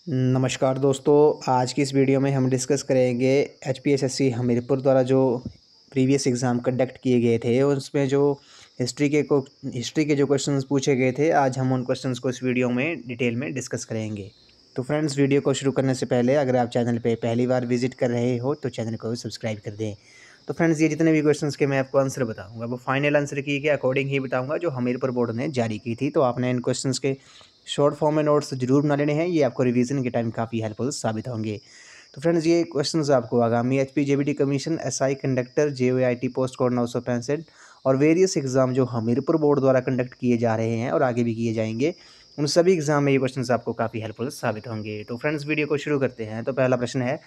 नमस्कार दोस्तों, आज की इस वीडियो में हम डिस्कस करेंगे एचपीएसएससी हमीरपुर द्वारा जो प्रीवियस एग्ज़ाम कंडक्ट किए गए थे उसमें जो हिस्ट्री के जो क्वेश्चंस पूछे गए थे। आज हम उन क्वेश्चंस को इस वीडियो में डिटेल में डिस्कस करेंगे। तो फ्रेंड्स, वीडियो को शुरू करने से पहले अगर आप चैनल पे पहली बार विजिट कर रहे हो तो चैनल को सब्सक्राइब कर दें। तो फ्रेंड्स, ये जितने भी क्वेश्चंस के मैं आपको आंसर बताऊँगा वो फाइनल आंसर की के अकॉर्डिंग ही बताऊँगा जो हमीरपुर बोर्ड ने जारी की थी। तो आपने इन क्वेश्चंस के शॉर्ट फॉर्म में नोट्स जरूर बना लेने हैं, ये आपको रिवीजन के टाइम काफ़ी हेल्पफुल साबित होंगे। तो फ्रेंड्स, ये क्वेश्चंस आपको आगामी HPJBT commission, SI conductor, JOIT post code 965 और वेरियस एग्जाम जो हमीरपुर बोर्ड द्वारा कंडक्ट किए जा रहे हैं और आगे भी किए जाएंगे, उन सभी एग्जाम में ये क्वेश्चंस आपको काफ़ी हेल्पफुल साबित होंगे। तो फ्रेंड्स, वीडियो को शुरू करते हैं। तो पहला प्रश्न है,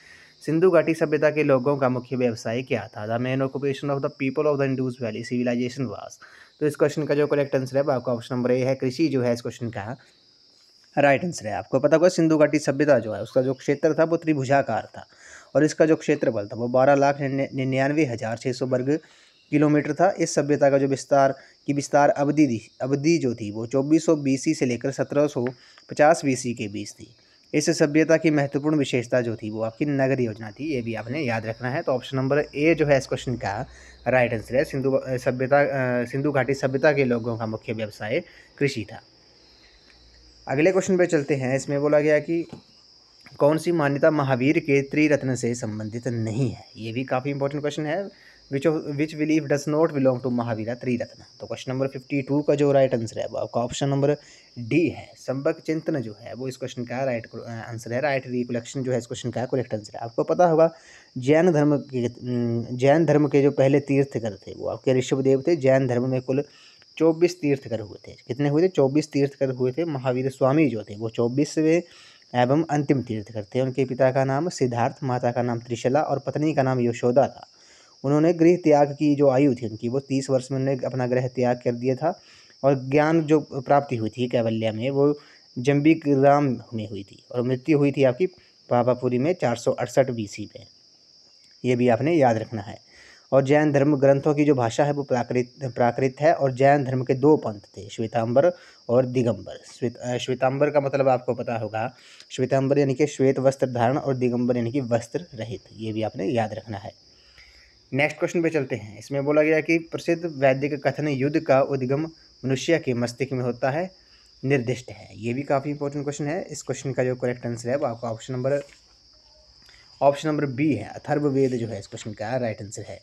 सिंधु घाटी सभ्यता के लोगों का मुख्य व्यवसाय क्या था? The main occupation of the people of the Indus valley civilization was. तो इस क्वेश्चन का जो करेक्ट आंसर है वो आपका ऑप्शन नंबर ए है, कृषि जो है इस क्वेश्चन का राइट आंसर है। आपको पता होगा सिंधु घाटी सभ्यता जो है उसका जो क्षेत्र था वो त्रिभुजाकार था और इसका जो क्षेत्रफल था वो 12,99,600 वर्ग किलोमीटर था। इस सभ्यता का जो विस्तार अवधि जो थी वो 2400 बीसी से लेकर 1750 बीसी के बीच थी। इस सभ्यता की महत्वपूर्ण विशेषता जो थी वो आपकी नगर योजना थी, ये भी आपने याद रखना है। तो ऑप्शन नंबर ए जो है इस क्वेश्चन का राइट आंसर है। सिंधु घाटी सभ्यता के लोगों का मुख्य व्यवसाय कृषि था। अगले क्वेश्चन पे चलते हैं। इसमें बोला गया कि कौन सी मान्यता महावीर के त्रिरत्न से संबंधित नहीं है? ये भी काफ़ी इंपॉर्टेंट क्वेश्चन है। Which belief does not belong to Mahavira triratna. तो क्वेश्चन नंबर 52 का जो राइट आंसर है वो आपका ऑप्शन नंबर डी है। संबक चिंतन जो है वो इस क्वेश्चन का राइट आंसर है। राइट रिकलेक्शन जो है इस क्वेश्चन का करेक्ट आंसर है। आपको पता होगा जैन धर्म के जो पहले तीर्थकर थे वो आपके ऋषभदेव थे। जैन धर्म में कुल 24 तीर्थकर हुए थे। कितने हुए थे? 24 तीर्थकर हुए थे। महावीर स्वामी जो थे वो 24वें एवं अंतिम तीर्थकर थे। उनके पिता का नाम सिद्धार्थ, माता का नाम त्रिशला और पत्नी का नाम यशोदा था। उन्होंने गृह त्याग की जो आयु थी उनकी वो 30 वर्ष में उन्होंने अपना गृह त्याग कर दिया था और ज्ञान जो प्राप्ति हुई थी कैवल्य में वो जम्बीग्राम में हुई थी और मृत्यु हुई थी आपकी पावापुरी में 468 बीसी में। ये भी आपने याद रखना है। और जैन धर्म ग्रंथों की जो भाषा है वो प्राकृत है और जैन धर्म के दो पंथ थे, श्वेतांबर और दिगंबर। श्वेतांबर का मतलब आपको पता होगा, श्वेतांबर यानी कि श्वेत वस्त्र धारण और दिगंबर यानी कि वस्त्र रहित। ये भी आपने याद रखना है। नेक्स्ट क्वेश्चन पे चलते हैं। इसमें बोला गया कि प्रसिद्ध वैदिक कथन युद्ध का उद्गम मनुष्य के मस्तिष्क में होता है निर्दिष्ट है। ये भी काफ़ी इंपॉर्टेंट क्वेश्चन है। इस क्वेश्चन का जो करेक्ट आंसर है वो आपका ऑप्शन नंबर बी है। अथर्ववेद जो है इस क्वेश्चन का राइट आंसर है।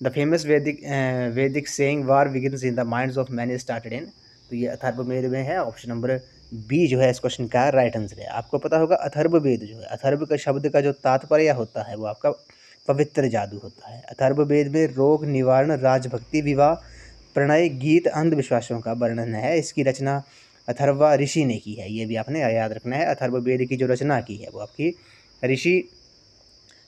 द फेमस वैदिक saying war begins in the minds of man started in. तो ये अथर्ववेद में है। ऑप्शन नंबर बी जो है इस क्वेश्चन का राइट आंसर है। आपको पता होगा अथर्ववेद जो है, अथर्व का शब्द का जो तात्पर्य होता है वो आपका पवित्र जादू होता है। अथर्ववेद में रोग निवारण, राजभक्ति, विवाह, प्रणय, गीत, अंधविश्वासों का वर्णन है। इसकी रचना अथर्वा ऋषि ने की है। ये भी आपने याद रखना है। अथर्ववेद की जो रचना की है वो आपकी ऋषि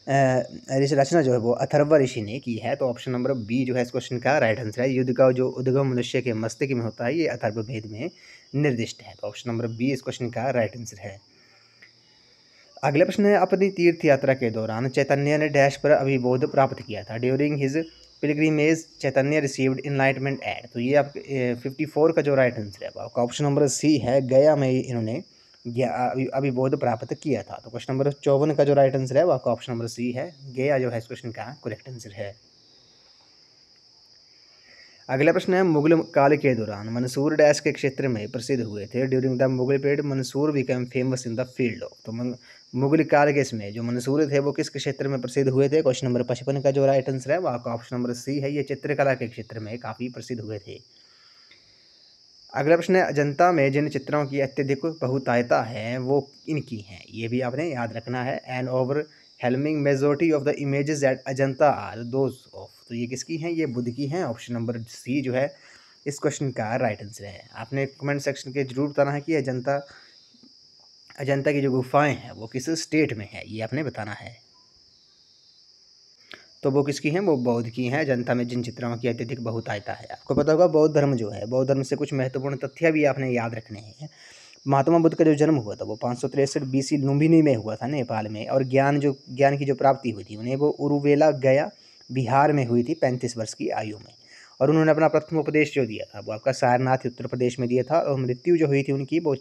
रचना जो है वो अथर्व ऋषि ने की है। तो ऑप्शन नंबर बी जो है इस क्वेश्चन का राइट आंसर है। युद्ध का जो उद्गम मनुष्य के मस्तिष्क में होता है ये अथर्ववेद में निर्दिष्ट है। तो ऑप्शन नंबर बी इस क्वेश्चन का राइट आंसर है। अगला प्रश्न है, अपनी तीर्थ यात्रा के दौरान चैतन्य ने डैश पर अभिबोध प्राप्त किया था? ड्यूरिंग हिज पिलग्रिमेज चैतन्य रिसीव्ड इनलाइटमेंट एट। तो ये आप 54 का जो राइट आंसर है आपका ऑप्शन नंबर सी है। गया में इन्होंने अभिबोध प्राप्त किया था। तो क्वेश्चन नंबर 54 का जो राइट आंसर है वो आपका ऑप्शन नंबर सी है। गया जो है इस क्वेश्चन का करेक्ट आंसर है। अगला प्रश्न है, मुगल काल के दौरान मंसूर डैश के क्षेत्र में प्रसिद्ध हुए थे? During the Mughal period Mansur became famous in the field of. तो मुगल काल के इसमें जो मंसूर थे वो किस क्षेत्र में प्रसिद्ध हुए थे? क्वेश्चन नंबर 55 का जो राइट आंसर है वो आपका ऑप्शन नंबर सी है। ये चित्रकला के क्षेत्र में काफ़ी प्रसिद्ध हुए थे। अगला प्रश्न है, अजंता में जिन चित्रों की अत्यधिक बहुतायता है वो इनकी हैं? ये भी आपने याद रखना है। An overwhelming majority of the images at Ajanta are those of. तो ये किसकी हैं? ये बुद्ध की हैं। ऑप्शन नंबर सी जो है इस क्वेश्चन का राइट आंसर है। आपने कमेंट सेक्शन के जरूर बताना है कि अजंता की जो गुफाएं हैं वो किस स्टेट में है, ये आपने बताना है। तो वो किसकी हैं? वो बौद्ध की हैं। अजंता में जिन चित्रों की अत्यधिक बहुतायता है। आपको पता होगा बौद्ध धर्म जो है, बौद्ध धर्म से कुछ महत्वपूर्ण तथ्य भी आपने याद रखने हैं। महात्मा बुद्ध का जो जन्म हुआ था वो 563 बीसी लुम्बिनी में हुआ था नेपाल में। और ज्ञान की जो प्राप्ति हुई थी उन्हें वो उरुवेला गया बिहार में हुई थी 35 वर्ष की आयु में। और उन्होंने अपना प्रथम उपदेश जो दिया था वो आपका सारनाथ उत्तर प्रदेश में दिया था। और मृत्यु जो हुई थी उनकी वो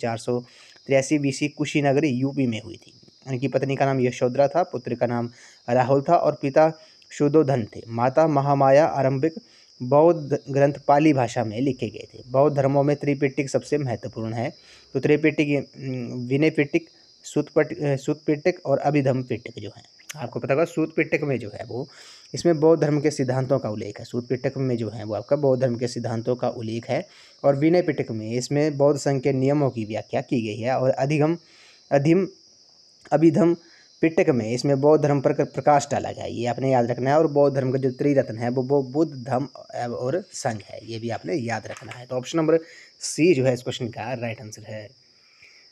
83 BC कुशीनगर यूपी में हुई थी। उनकी पत्नी का नाम यशोधरा था, पुत्र का नाम राहुल था और पिता शुद्धोधन थे। माता महामाया आरंभिक बौद्ध ग्रंथ पाली भाषा में लिखे गए थे। बौद्ध धर्मों में त्रिपिटक सबसे महत्वपूर्ण है। तो त्रिपिटक विनय पिटक, सुत्त पिटक और अभिधम्म पिटक जो है, आपको पता होगा सूत पिटक में जो है वो, इसमें बौद्ध धर्म के सिद्धांतों का उल्लेख है। सूत पिटक में जो है वो आपका बौद्ध धर्म के सिद्धांतों का उल्लेख है। और विनय पिटक में इसमें बौद्ध संघ के नियमों की व्याख्या की गई है। और अभिधम्म पिटक में इसमें बौद्ध धर्म पर प्रकाश डाला गया है, ये आपने याद रखना है। और बौद्ध धर्म का जो त्रिरत्न है वो बुद्ध, धम्म और संघ है, ये भी आपने याद रखना है। तो ऑप्शन नंबर सी जो है इस क्वेश्चन का राइट आंसर है।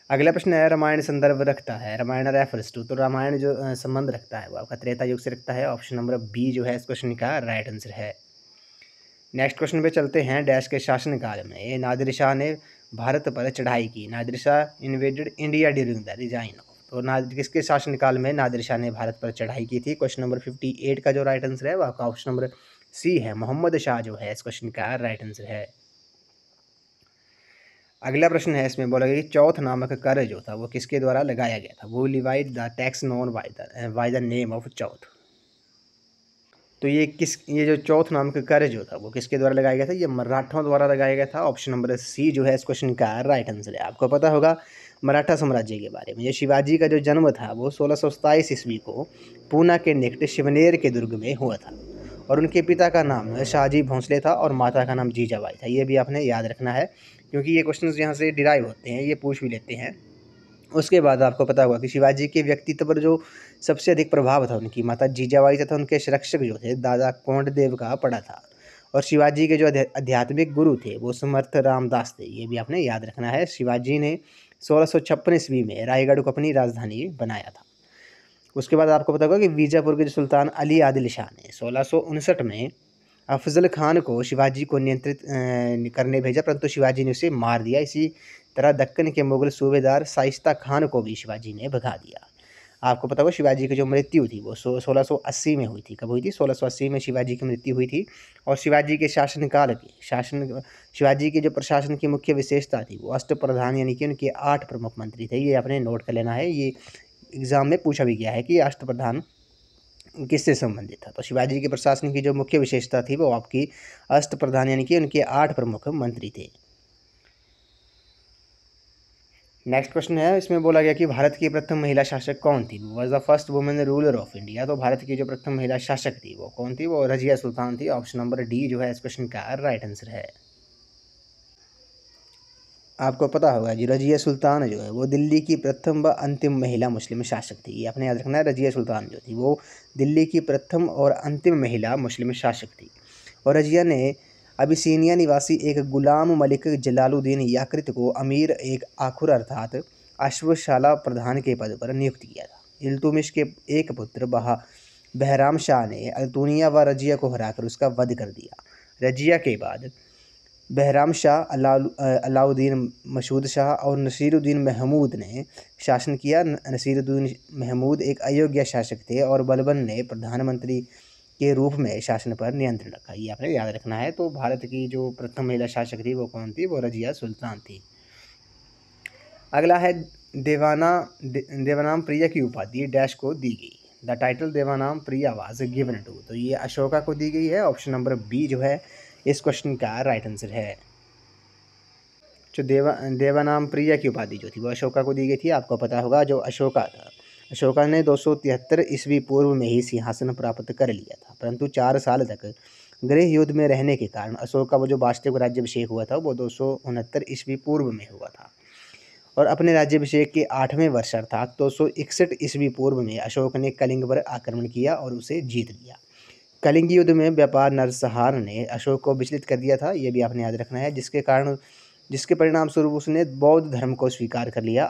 अगला प्रश्न है, रामायण संदर्भ रखता है, रामायण रेफर्स टू। तो रामायण जो संबंध रखता है वो आपका त्रेता युग से रखता है। ऑप्शन नंबर बी जो है इस क्वेश्चन का राइट आंसर है। नेक्स्ट क्वेश्चन पे चलते हैं। डैश के शासनकाल में नादिर शाह ने भारत पर चढ़ाई की। Nadir Shah invaded India during the resign. तो किसके शासनकाल में नादिर शाह ने भारत पर चढ़ाई की थी? क्वेश्चन नंबर 58 का जो राइट आंसर है वो आपका ऑप्शन नंबर सी है, मोहम्मद शाह जो है इस क्वेश्चन का राइट आंसर है। अगला प्रश्न है, इसमें बोला गया कि चौथ नामक कर जो था वो किसके द्वारा लगाया गया था? वो levied the tax known by the name of chauth. तो ये जो चौथ नामक कर जो था वो किसके द्वारा लगाया गया था? ये मराठों द्वारा लगाया गया था। ऑप्शन नंबर सी जो है इस क्वेश्चन का राइट आंसर है। आपको पता होगा मराठा साम्राज्य के बारे में। ये शिवाजी का जो जन्म था वो 1627 ईस्वी को पूना के निकट शिवनेर के दुर्ग में हुआ था। और उनके पिता का नाम शाहजी भोंसले था और माता का नाम जीजाबाई था। ये भी आपने याद रखना है क्योंकि ये क्वेश्चन यहाँ से डिराइव होते हैं, ये पूछ भी लेते हैं। उसके बाद आपको पता होगा कि शिवाजी के व्यक्तित्व पर जो सबसे अधिक प्रभाव था उनकी माता जीजाबाई तथा उनके संरक्षक जो थे दादा कोंडदेव का पड़ा था। और शिवाजी के जो आध्यात्मिक गुरु थे वो समर्थ रामदास थे, ये भी आपने याद रखना है। शिवाजी ने 1656 ईस्वी में रायगढ़ को अपनी राजधानी बनाया था। उसके बाद आपको पता होगा कि बीजापुर के जो सुल्तान अली आदिल शाह ने 1659 में अफजल खान को शिवाजी को नियंत्रित करने भेजा, परंतु शिवाजी ने उसे मार दिया। इसी तरह दक्कन के मुगल सूबेदार शाइस्ता खान को भी शिवाजी ने भगा दिया। आपको पता होगा शिवाजी की जो मृत्यु थी वो 1680 में हुई थी। कब हुई थी? 1680 में शिवाजी की मृत्यु हुई थी। और शिवाजी के शिवाजी के जो प्रशासन की मुख्य विशेषता थी वो अष्टप्रधान, यानी कि उनके 8 प्रमुख मंत्री थे। ये आपने नोट कर लेना है, ये एग्जाम में पूछा भी गया है कि अष्टप्रधान किससे संबंधित था। तो शिवाजी के प्रशासन की जो मुख्य विशेषता थी वो आपकी अष्टप्रधान, यानी कि उनके 8 प्रमुख मंत्री थे। नेक्स्ट क्वेश्चन है, इसमें बोला गया कि भारत की प्रथम महिला शासक कौन थी? Was the first women ruler of India. तो भारत की जो प्रथम महिला शासक थी वो कौन थी? वो रजिया सुल्तान थी। ऑप्शन नंबर डी जो है इस क्वेश्चन का राइट आंसर है। आपको पता होगा जी रजिया सुल्तान जो है वो दिल्ली की प्रथम व अंतिम महिला मुस्लिम शासक थी। ये आपने याद रखना है, रजिया सुल्तान जो थी वो दिल्ली की प्रथम और अंतिम महिला मुस्लिम शासक थी। और रजिया ने अबिसीनिया निवासी एक गुलाम मलिक जलालुद्दीन याकृत को अमीर एक आखुर अर्थात अश्वशाला प्रधान के पद पर नियुक्त किया था। इल्तुमिश के एक पुत्र बहराम शाह ने अल्तुनिया व रजिया को हराकर उसका वध कर दिया। रजिया के बाद बहराम शाह, अलाउद्दीन मसूद शाह और नसीरुद्दीन महमूद ने शासन किया। नसीरुद्दीन महमूद एक अयोग्य शासक थे और बलबन ने प्रधानमंत्री के रूप में शासन पर नियंत्रण रखा। ये आपने याद रखना है। तो भारत की जो प्रथम महिला शासक थी वो कौन थी? वो रजिया सुल्तान थी। अगला है, देवानाम प्रिया की उपाधि डैश को दी गई। The title Devanampriya was given to. तो ये अशोका को दी गई है। ऑप्शन नंबर बी जो है इस क्वेश्चन का राइट आंसर है। जो देवानाम प्रिया की उपाधि जो थी वो अशोका को दी गई थी। आपको पता होगा जो अशोका था, अशोका ने 273 ईस्वी पूर्व में ही सिंहासन प्राप्त कर लिया था, परंतु 4 साल तक गृह युद्ध में रहने के कारण अशोक का वो जो वास्तविक राज्याभिषेक हुआ था वो 269 ईस्वी पूर्व में हुआ था। और अपने राज्याभिषेक के 8वें वर्ष अर्थात 261 ईस्वी पूर्व में अशोक ने कलिंग पर आक्रमण किया और उसे जीत लिया। कलिंग युद्ध में व्यापार नरसंहार ने अशोक को विचलित कर दिया था। ये भी आपने याद रखना है, जिसके परिणाम स्वरूप उसने बौद्ध धर्म को स्वीकार कर लिया।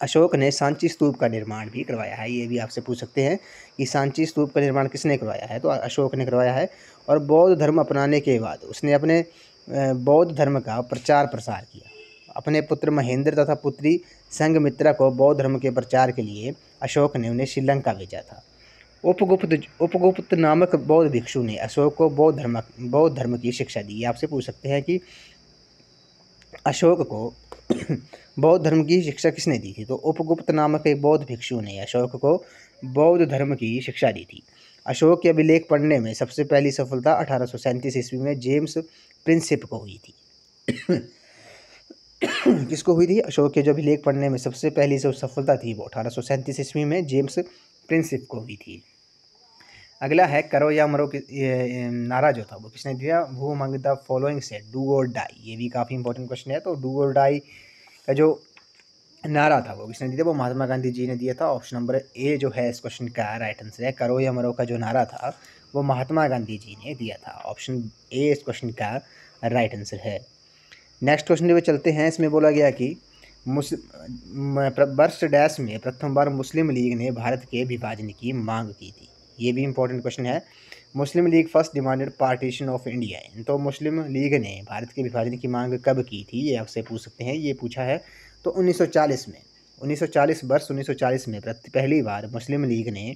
अशोक ने सांची स्तूप का निर्माण भी करवाया है। ये भी आपसे पूछ सकते हैं कि सांची स्तूप का निर्माण किसने करवाया है? तो अशोक ने करवाया है। और बौद्ध धर्म अपनाने के बाद उसने अपने बौद्ध धर्म का प्रचार प्रसार किया। अपने पुत्र महेंद्र तथा पुत्री संघमित्रा को बौद्ध धर्म के प्रचार के लिए अशोक ने उन्हें श्रीलंका भेजा था। उपगुप्त नामक बौद्ध भिक्षु ने अशोक को बौद्ध धर्म की शिक्षा दी। आपसे पूछ सकते हैं कि अशोक को बौद्ध धर्म की शिक्षा किसने दी थी? तो उपगुप्त नामक एक बौद्ध भिक्षु ने अशोक को बौद्ध धर्म की शिक्षा दी थी। अशोक के अभिलेख पढ़ने में सबसे पहली सफलता 1837 ईस्वी में जेम्स प्रिंसिप को हुई थी। किसको हुई थी? अशोक के जो अभिलेख पढ़ने में सबसे पहली जो सफलता थी वो 1837 ईस्वी में जेम्स प्रिंसिप को हुई थी। अगला है करो या मरो ये नारा जो था वो किसने दिया? Who among the following said do और डाई। ये भी काफ़ी इंपॉर्टेंट क्वेश्चन है। तो डू और डाई का जो नारा था वो किसने दिया? वो महात्मा गांधी जी ने दिया था। ऑप्शन नंबर ए जो है इस क्वेश्चन का राइट आंसर है। करो या मरो का जो नारा था वो महात्मा गांधी जी ने दिया था। ऑप्शन ए इस क्वेश्चन का राइट आंसर है। नेक्स्ट क्वेश्चन पे चलते हैं। इसमें बोला गया कि वर्ष डैश में प्रथम बार मुस्लिम लीग ने भारत के विभाजन की मांग की थी। ये भी इंपॉर्टेंट क्वेश्चन है। Muslim League first demanded partition of India. तो मुस्लिम लीग ने भारत के विभाजन की मांग कब की थी? ये आपसे पूछ सकते हैं। ये पूछा है तो 1940 में। 1940 में पहली बार मुस्लिम लीग ने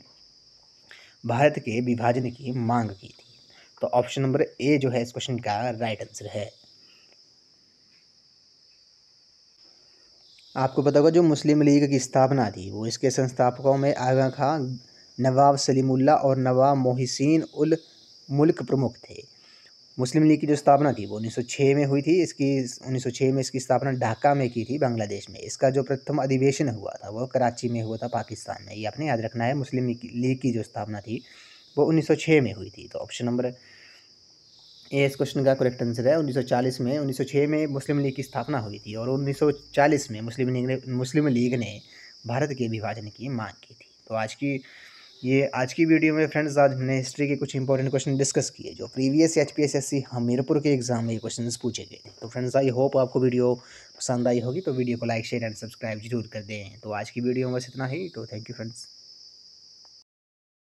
भारत के विभाजन की मांग की थी। तो ऑप्शन नंबर ए जो है इस क्वेश्चन का राइट आंसर है। आपको पता होगा जो मुस्लिम लीग की स्थापना थी वो इसके संस्थापकों में आगा खां, नवाब सलीमुल्लाह और नवाब मोहसिन उल मुल्क प्रमुख थे। मुस्लिम लीग की जो स्थापना थी वो 1906 में हुई थी। 1906 में इसकी स्थापना ढाका में की थी, बांग्लादेश में। इसका जो प्रथम अधिवेशन हुआ था वो कराची में हुआ था, पाकिस्तान में। ये आपने याद रखना है। मुस्लिम लीग की जो स्थापना थी वो 1906 में हुई थी। तो ऑप्शन नंबर ए इस क्वेश्चन का करेक्ट आंसर है। 1906 में मुस्लिम लीग की स्थापना हुई थी और 1940 में मुस्लिम लीग ने भारत के विभाजन की मांग की थी। तो आज की वीडियो में फ्रेंड्स आज हमने हिस्ट्री के कुछ इंपॉर्टेंट क्वेश्चन डिस्कस किए जो प्रीवियस HPSSC हमीरपुर के एग्जाम में ये क्वेश्चन पूछे गए थे। तो फ्रेंड्स आई होप आपको वीडियो पसंद आई होगी। तो वीडियो को लाइक शेयर एंड सब्सक्राइब जरूर कर दें। तो आज की वीडियो में बस इतना ही। तो थैंक यू फ्रेंड्स।